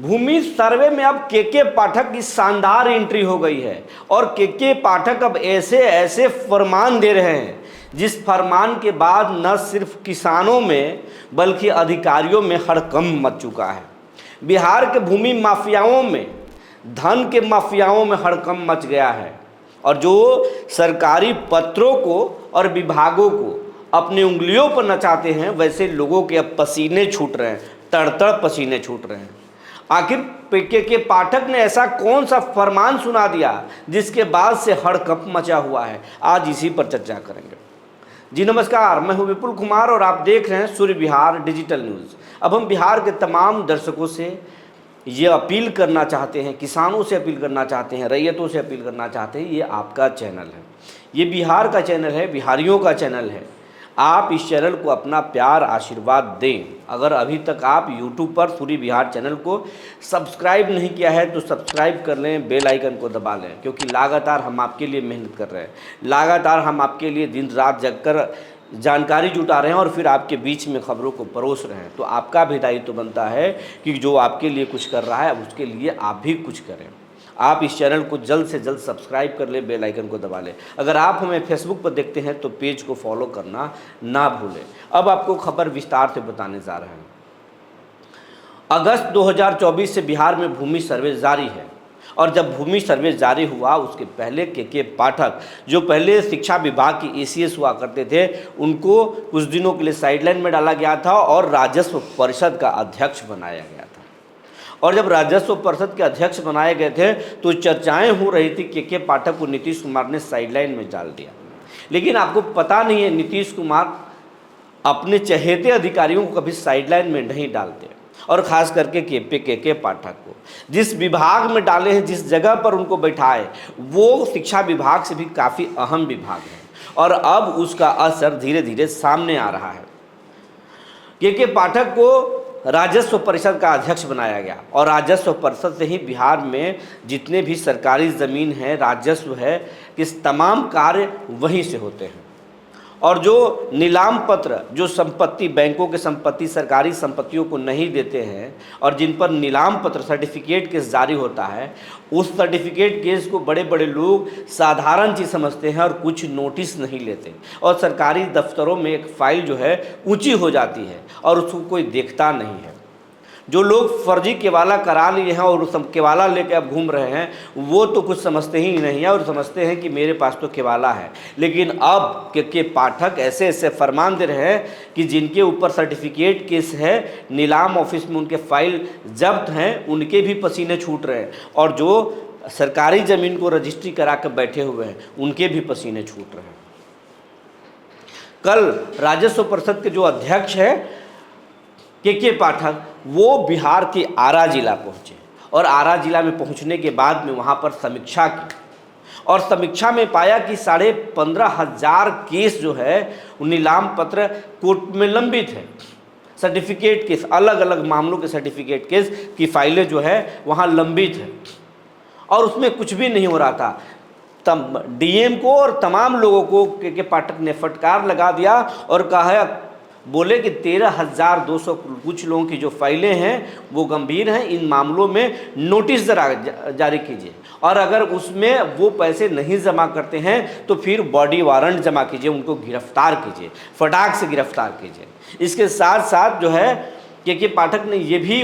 भूमि सर्वे में अब के पाठक की शानदार एंट्री हो गई है और के पाठक अब ऐसे ऐसे फरमान दे रहे हैं जिस फरमान के बाद न सिर्फ किसानों में बल्कि अधिकारियों में हड़कंप मच चुका है। बिहार के भूमि माफियाओं में, धन के माफियाओं में हड़कंप मच गया है और जो सरकारी पत्रों को और विभागों को अपनी उंगलियों पर नचाते हैं वैसे लोगों के अब पसीने छूट रहे हैं, तड़तड़ पसीने छूट रहे हैं। आखिर के पाठक ने ऐसा कौन सा फरमान सुना दिया जिसके बाद से हड़कंप मचा हुआ है, आज इसी पर चर्चा करेंगे। जी नमस्कार, मैं हूं विपुल कुमार और आप देख रहे हैं सूर्य विहार डिजिटल न्यूज़। अब हम बिहार के तमाम दर्शकों से ये अपील करना चाहते हैं, किसानों से अपील करना चाहते हैं, रैयतों से अपील करना चाहते हैं, ये आपका चैनल है, ये बिहार का चैनल है, बिहारियों का चैनल है। आप इस चैनल को अपना प्यार आशीर्वाद दें। अगर अभी तक आप YouTube पर सूर्य विहार चैनल को सब्सक्राइब नहीं किया है तो सब्सक्राइब कर लें, बेल आइकन को दबा लें, क्योंकि लगातार हम आपके लिए मेहनत कर रहे हैं, लगातार हम आपके लिए दिन रात जगकर जानकारी जुटा रहे हैं और फिर आपके बीच में खबरों को परोस रहे हैं। तो आपका भी दायित्व बनता है कि जो आपके लिए कुछ कर रहा है उसके लिए आप भी कुछ करें। आप इस चैनल को जल्द से जल्द सब्सक्राइब कर ले, बेल आइकन को दबा लें। अगर आप हमें फेसबुक पर देखते हैं तो पेज को फॉलो करना ना भूलें। अब आपको खबर विस्तार से बताने जा रहे हैं। अगस्त 2024 से बिहार में भूमि सर्वे जारी है और जब भूमि सर्वे जारी हुआ उसके पहले के पाठक, जो पहले शिक्षा विभाग की ACS हुआ करते थे, उनको कुछ दिनों के लिए साइडलाइन में डाला गया था और राजस्व परिषद का अध्यक्ष बनाया गया था। और जब राजस्व परिषद के अध्यक्ष बनाए गए थे तो चर्चाएं हो रही थी के पाठक को नीतीश कुमार ने साइडलाइन में डाल दिया। लेकिन आपको पता नहीं है, नीतीश कुमार अपने चहेते अधिकारियों को कभी साइडलाइन में नहीं डालते और ख़ास करके के पाठक को जिस विभाग में डाले हैं, जिस जगह पर उनको बैठाए, वो शिक्षा विभाग से भी काफ़ी अहम विभाग है और अब उसका असर धीरे धीरे सामने आ रहा है। के पाठक को राजस्व परिषद का अध्यक्ष बनाया गया और राजस्व परिषद से ही बिहार में जितने भी सरकारी ज़मीन है, राजस्व है, इस तमाम कार्य वहीं से होते हैं। और जो नीलाम पत्र, जो संपत्ति, बैंकों के संपत्ति, सरकारी संपत्तियों को नहीं देते हैं और जिन पर नीलाम पत्र, सर्टिफिकेट केस जारी होता है, उस सर्टिफिकेट केस को बड़े बड़े लोग साधारण चीज़ समझते हैं और कुछ नोटिस नहीं लेते और सरकारी दफ्तरों में एक फ़ाइल जो है ऊंची हो जाती है और उसको कोई देखता नहीं है। जो लोग फर्जी केवाला करा लिए हैं और उस केवाला लेके अब घूम रहे हैं, वो तो कुछ समझते ही नहीं है और समझते हैं कि मेरे पास तो केवाला है। लेकिन अब के पाठक ऐसे ऐसे फरमान दे रहे हैं कि जिनके ऊपर सर्टिफिकेट केस है, नीलाम ऑफिस में उनके फाइल जब्त हैं, उनके भी पसीने छूट रहे हैं और जो सरकारी ज़मीन को रजिस्ट्री करा कर बैठे हुए हैं उनके भी पसीने छूट रहे हैं। कल राजस्व परिषद के जो अध्यक्ष है के पाठक, वो बिहार के आरा जिला पहुँचे और आरा जिला में पहुँचने के बाद में वहाँ पर समीक्षा की और समीक्षा में पाया कि 15,500 केस जो है नीलाम पत्र कोर्ट में लंबित है। सर्टिफिकेट केस, अलग अलग मामलों के सर्टिफिकेट केस की फाइलें जो है वहाँ लंबित है और उसमें कुछ भी नहीं हो रहा था। तब DM को और तमाम लोगों को के पाठक ने फटकार लगा दिया और कहा, बोले कि 13,200 कुछ लोगों की जो फाइलें हैं वो गंभीर हैं, इन मामलों में नोटिस जारी कीजिए और अगर उसमें वो पैसे नहीं जमा करते हैं तो फिर बॉडी वारंट जमा कीजिए, उनको गिरफ्तार कीजिए, फटाक से गिरफ्तार कीजिए। इसके साथ साथ जो है के पाठक ने ये भी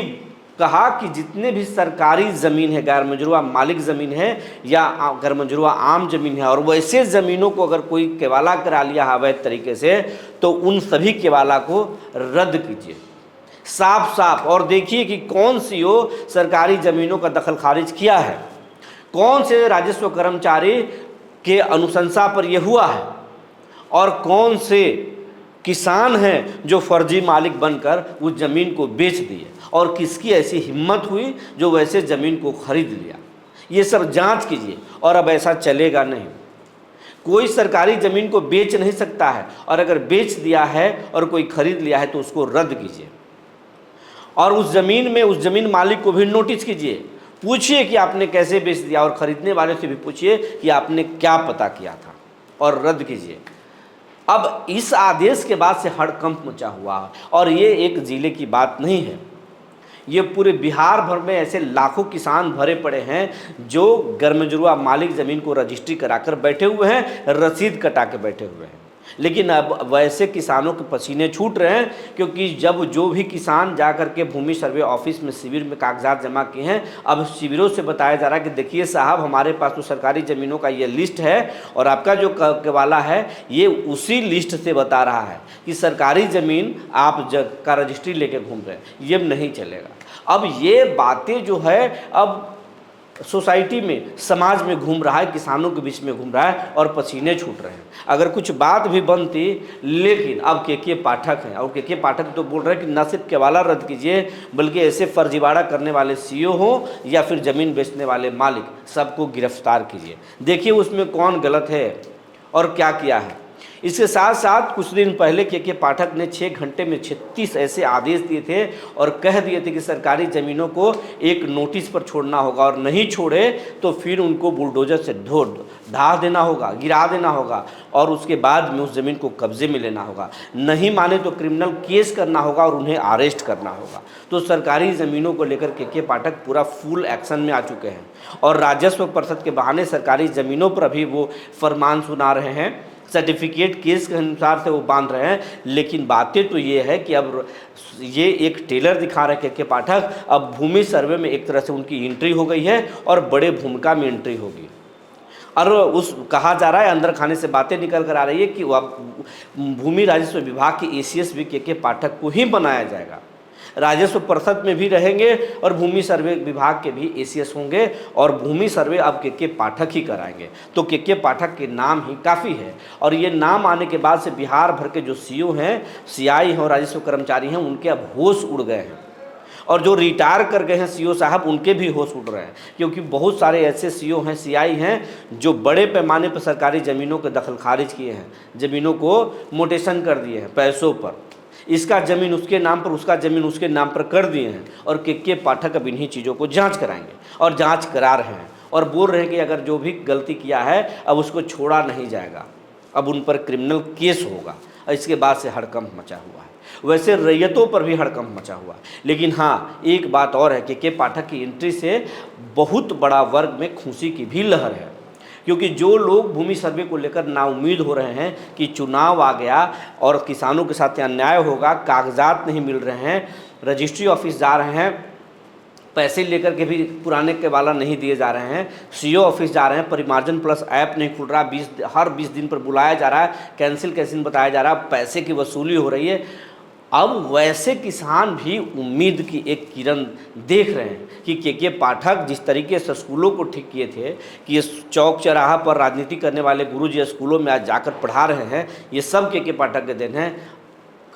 कहा कि जितने भी सरकारी ज़मीन है, गैर मंजूरा मालिक ज़मीन है या गैर मंजूरा आम ज़मीन है और वैसे ज़मीनों को अगर कोई केवाला करा लिया अवैध तरीके से तो उन सभी केवाला को रद्द कीजिए साफ साफ। और देखिए कि कौन सी वो सरकारी ज़मीनों का दखल खारिज किया है, कौन से राजस्व कर्मचारी के अनुशंसा पर यह हुआ है और कौन से किसान हैं जो फर्जी मालिक बनकर उस ज़मीन को बेच दिए और किसकी ऐसी हिम्मत हुई जो वैसे ज़मीन को खरीद लिया। ये सब जांच कीजिए और अब ऐसा चलेगा नहीं। कोई सरकारी ज़मीन को बेच नहीं सकता है और अगर बेच दिया है और कोई खरीद लिया है तो उसको रद्द कीजिए और उस ज़मीन में उस ज़मीन मालिक को भी नोटिस कीजिए, पूछिए कि आपने कैसे बेच दिया और ख़रीदने वाले से भी पूछिए कि आपने क्या पता किया था और रद्द कीजिए। अब इस आदेश के बाद से हड़कंप मचा हुआ और ये एक ज़िले की बात नहीं है, ये पूरे बिहार भर में ऐसे लाखों किसान भरे पड़े हैं जो गर्मजुरुआ मालिक ज़मीन को रजिस्ट्री कराकर बैठे हुए हैं, रसीद कटा के बैठे हुए हैं। लेकिन अब वैसे किसानों के पसीने छूट रहे हैं, क्योंकि जब जो भी किसान जा कर के भूमि सर्वे ऑफिस में शिविर में कागजात जमा किए हैं, अब शिविरों से बताया जा रहा है कि देखिए साहब, हमारे पास तो सरकारी ज़मीनों का ये लिस्ट है और आपका जो केवाला है ये उसी लिस्ट से बता रहा है कि सरकारी ज़मीन आप का रजिस्ट्री लेके घूम रहे हैं, ये नहीं चलेगा। अब ये बातें जो है अब सोसाइटी में, समाज में घूम रहा है, किसानों के बीच में घूम रहा है और पसीने छूट रहे हैं। अगर कुछ बात भी बनती, लेकिन अब के पाठक हैं और के पाठक तो बोल रहे हैं कि न सिर्फ केवाला रद्द कीजिए, बल्कि ऐसे फर्जीवाड़ा करने वाले सीईओ हो या फिर ज़मीन बेचने वाले मालिक, सबको गिरफ्तार कीजिए। देखिए उसमें कौन गलत है और क्या किया है। इसके साथ साथ कुछ दिन पहले के पाठक ने 6 घंटे में 36 ऐसे आदेश दिए थे और कह दिए थे कि सरकारी ज़मीनों को एक नोटिस पर छोड़ना होगा और नहीं छोड़े तो फिर उनको बुलडोजर से ढा देना होगा, गिरा देना होगा और उसके बाद में उस ज़मीन को कब्जे में लेना होगा। नहीं माने तो क्रिमिनल केस करना होगा और उन्हें अरेस्ट करना होगा। तो सरकारी ज़मीनों को लेकर के पाठक पूरा फुल एक्शन में आ चुके हैं और राजस्व परिषद के बहाने सरकारी ज़मीनों पर अभी वो फरमान सुना रहे हैं, सर्टिफिकेट केस के अनुसार से वो बांध रहे हैं। लेकिन बातें तो ये है कि अब ये एक टेलर दिखा रहे के पाठक, अब भूमि सर्वे में एक तरह से उनकी एंट्री हो गई है और बड़े भूमिका में एंट्री होगी। और उस कहा जा रहा है, अंदर खाने से बातें निकल कर आ रही है कि भूमि राजस्व विभाग की एसीएस भी के पाठक को ही बनाया जाएगा। राजस्व परिषद में भी रहेंगे और भूमि सर्वे विभाग के भी एसीएस होंगे और भूमि सर्वे अब के पाठक ही कराएंगे। तो के पाठक के नाम ही काफ़ी है और ये नाम आने के बाद से बिहार भर के जो सीईओ हैं, सीआई हैं और राजस्व कर्मचारी हैं, उनके अब होश उड़ गए हैं। और जो रिटायर कर गए हैं सीईओ साहब, उनके भी होश उड़ रहे हैं, क्योंकि बहुत सारे ऐसे सीईओ हैं, सीआई हैं, जो बड़े पैमाने पर सरकारी ज़मीनों के दखल खारिज किए हैं, ज़मीनों को मोटेशन कर दिए हैं पैसों पर। इसका ज़मीन उसके नाम पर, उसका ज़मीन उसके नाम पर कर दिए हैं और के पाठक अब इन्हीं चीज़ों को जांच कराएंगे और जांच करा रहे हैं और बोल रहे हैं कि अगर जो भी गलती किया है अब उसको छोड़ा नहीं जाएगा, अब उन पर क्रिमिनल केस होगा। इसके बाद से हड़कंप मचा हुआ है। वैसे रैयतों पर भी हड़कंप मचा हुआ है। लेकिन हाँ, एक बात और है कि के पाठक की एंट्री से बहुत बड़ा वर्ग में खुशी की भी लहर है, क्योंकि जो लोग भूमि सर्वे को लेकर नाउम्मीद हो रहे हैं कि चुनाव आ गया और किसानों के साथ अन्याय होगा, कागजात नहीं मिल रहे हैं, रजिस्ट्री ऑफिस जा रहे हैं, पैसे लेकर के भी पुराने केवाला नहीं दिए जा रहे हैं, सीओ ऑफिस जा रहे हैं, परिमार्जन प्लस ऐप नहीं खुल रहा, हर 20 दिन पर बुलाया जा रहा है, कैंसिल बताया जा रहा है, पैसे की वसूली हो रही है। अब वैसे किसान भी उम्मीद की एक किरण देख रहे हैं कि के पाठक जिस तरीके से स्कूलों को ठीक किए थे कि ये चौक चौराहा पर राजनीति करने वाले गुरुजी स्कूलों में आज जाकर पढ़ा रहे हैं, ये सब के पाठक के दिन हैं।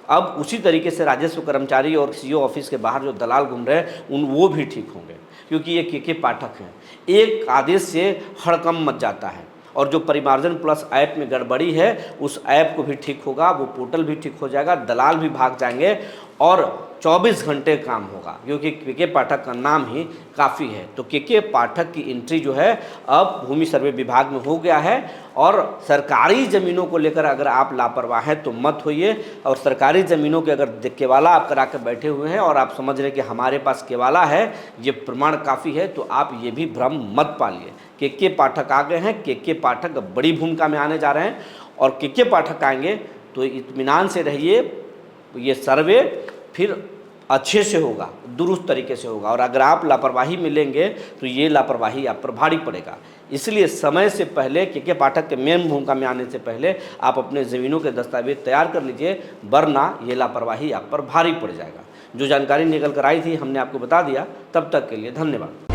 अब उसी तरीके से राजस्व कर्मचारी और सीईओ ऑफिस के बाहर जो दलाल घूम रहे हैं वो भी ठीक होंगे, क्योंकि ये के पाठक हैं। एक आदेश से हड़कंप मच जाता है और जो परिमार्जन प्लस ऐप में गड़बड़ी है उस ऐप को भी ठीक होगा, वो पोर्टल भी ठीक हो जाएगा, दलाल भी भाग जाएंगे और 24 घंटे काम होगा, क्योंकि के पाठक का नाम ही काफ़ी है। तो के पाठक की एंट्री जो है अब भूमि सर्वे विभाग में हो गया है और सरकारी ज़मीनों को लेकर अगर आप लापरवाह हैं तो मत होइए। और सरकारी ज़मीनों के अगर केवाला आप करा कर बैठे हुए हैं और आप समझ रहे हैं कि हमारे पास केवाला है, ये प्रमाण काफ़ी है, तो आप ये भी भ्रम मत पालिए। के पाठक आ गए हैं, के पाठक बड़ी भूमिका में आने जा रहे हैं और के पाठक आएंगे तो इत्मीनान से रहिए, ये सर्वे फिर अच्छे से होगा, दुरुस्त तरीके से होगा। और अगर आप लापरवाही में लेंगे तो ये लापरवाही आप पर भारी पड़ेगा। इसलिए समय से पहले के पाठक के मेन भूमिका में आने से पहले आप अपने ज़मीनों के दस्तावेज तैयार कर लीजिए, वरना ये लापरवाही आप पर भारी पड़ जाएगा। जो जानकारी निकल कर आई थी हमने आपको बता दिया। तब तक के लिए धन्यवाद।